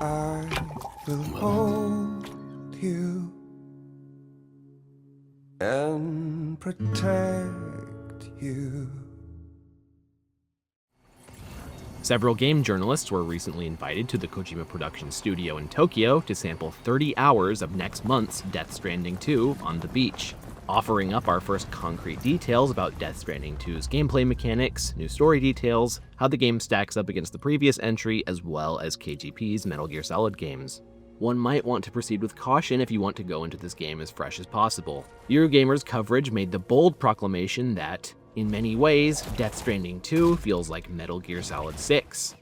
I will hold you and protect you. Several game journalists were recently invited to the Kojima Productions studio in Tokyo to sample 30 hours of next month's Death Stranding 2 on the beach, offering up our first concrete details about Death Stranding 2's gameplay mechanics, new story details, how the game stacks up against the previous entry, as well as KGP's Metal Gear Solid games. One might want to proceed with caution if you want to go into this game as fresh as possible. Eurogamer's coverage made the bold proclamation that, in many ways, Death Stranding 2 feels like Metal Gear Solid 6.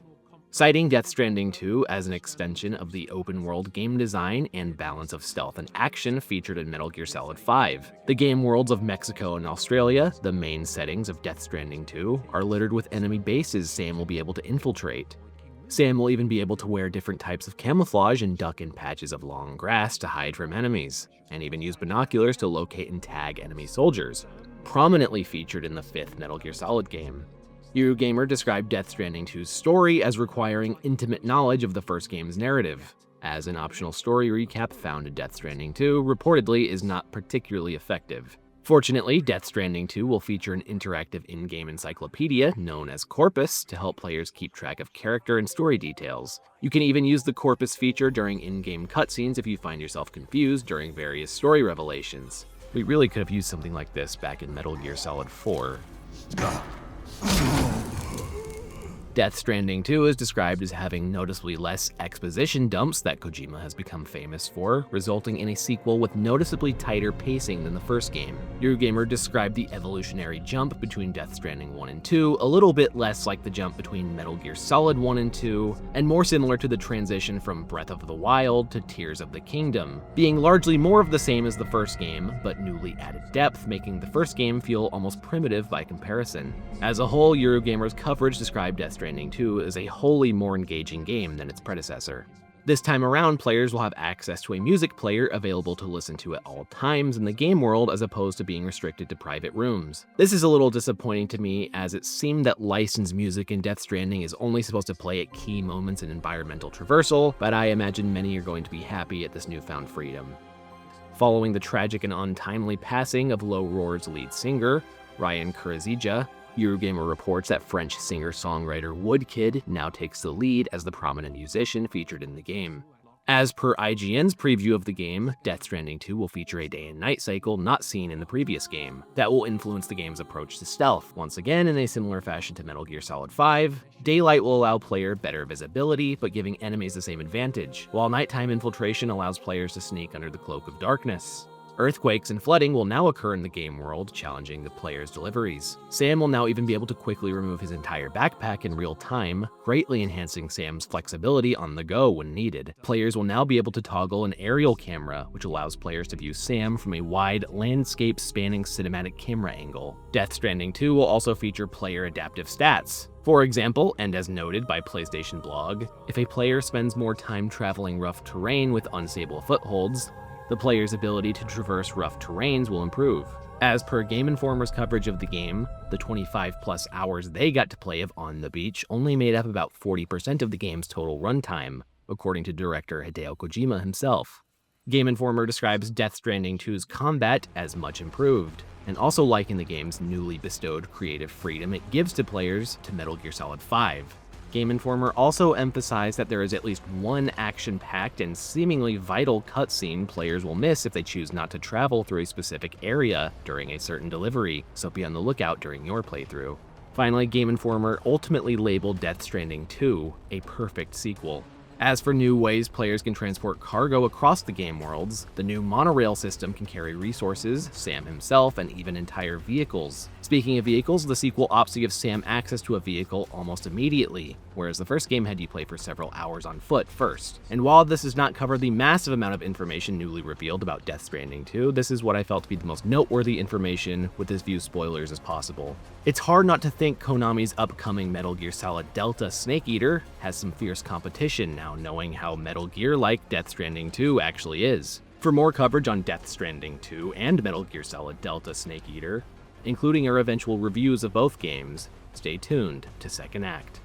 Citing Death Stranding 2 as an extension of the open-world game design and balance of stealth and action featured in Metal Gear Solid 5. The game worlds of Mexico and Australia, the main settings of Death Stranding 2, are littered with enemy bases Sam will be able to infiltrate. Sam will even be able to wear different types of camouflage and duck in patches of long grass to hide from enemies, and even use binoculars to locate and tag enemy soldiers, prominently featured in the 5th Metal Gear Solid game. Eurogamer described Death Stranding 2's story as requiring intimate knowledge of the first game's narrative, as an optional story recap found in Death Stranding 2 reportedly is not particularly effective. Fortunately, Death Stranding 2 will feature an interactive in-game encyclopedia known as Corpus to help players keep track of character and story details. You can even use the Corpus feature during in-game cutscenes if you find yourself confused during various story revelations. We really could have used something like this back in Metal Gear Solid 4. Death Stranding 2 is described as having noticeably less exposition dumps that Kojima has become famous for, resulting in a sequel with noticeably tighter pacing than the first game. Eurogamer described the evolutionary jump between Death Stranding 1 and 2 a little bit less like the jump between Metal Gear Solid 1 and 2, and more similar to the transition from Breath of the Wild to Tears of the Kingdom, being largely more of the same as the first game, but newly added depth, making the first game feel almost primitive by comparison. As a whole, Eurogamer's coverage described Death Stranding 2 is a wholly more engaging game than its predecessor. This time around, players will have access to a music player available to listen to at all times in the game world as opposed to being restricted to private rooms. This is a little disappointing to me, as it seemed that licensed music in Death Stranding is only supposed to play at key moments in environmental traversal, but I imagine many are going to be happy at this newfound freedom. Following the tragic and untimely passing of Low Roar's lead singer, Ryan Kurzija, Eurogamer reports that French singer-songwriter Woodkid now takes the lead as the prominent musician featured in the game. As per IGN's preview of the game, Death Stranding 2 will feature a day and night cycle not seen in the previous game, that will influence the game's approach to stealth. Once again, in a similar fashion to Metal Gear Solid 5, daylight will allow player better visibility, but giving enemies the same advantage, while nighttime infiltration allows players to sneak under the cloak of darkness. Earthquakes and flooding will now occur in the game world, challenging the player's deliveries. Sam will now even be able to quickly remove his entire backpack in real time, greatly enhancing Sam's flexibility on the go when needed. Players will now be able to toggle an aerial camera, which allows players to view Sam from a wide, landscape-spanning cinematic camera angle. Death Stranding 2 will also feature player adaptive stats. For example, and as noted by PlayStation Blog, if a player spends more time traveling rough terrain with unstable footholds, the player's ability to traverse rough terrains will improve. As per Game Informer's coverage of the game, the 25+ hours they got to play of On the Beach only made up about 40% of the game's total runtime, according to director Hideo Kojima himself. Game Informer describes Death Stranding 2's combat as much improved, and also likened the game's newly bestowed creative freedom it gives to players to Metal Gear Solid 5. Game Informer also emphasized that there is at least one action-packed and seemingly vital cutscene players will miss if they choose not to travel through a specific area during a certain delivery, so be on the lookout during your playthrough. Finally, Game Informer ultimately labeled Death Stranding 2 a perfect sequel. As for new ways players can transport cargo across the game worlds, the new monorail system can carry resources, Sam himself, and even entire vehicles. Speaking of vehicles, the sequel opts to give Sam access to a vehicle almost immediately, whereas the first game had you play for several hours on foot first. And while this does not cover the massive amount of information newly revealed about Death Stranding 2, this is what I felt to be the most noteworthy information with as few spoilers as possible. It's hard not to think Konami's upcoming Metal Gear Solid Delta Snake Eater has some fierce competition now, knowing how Metal Gear-like Death Stranding 2 actually is. For more coverage on Death Stranding 2 and Metal Gear Solid Delta Snake Eater, including our eventual reviews of both games, stay tuned to Second Act.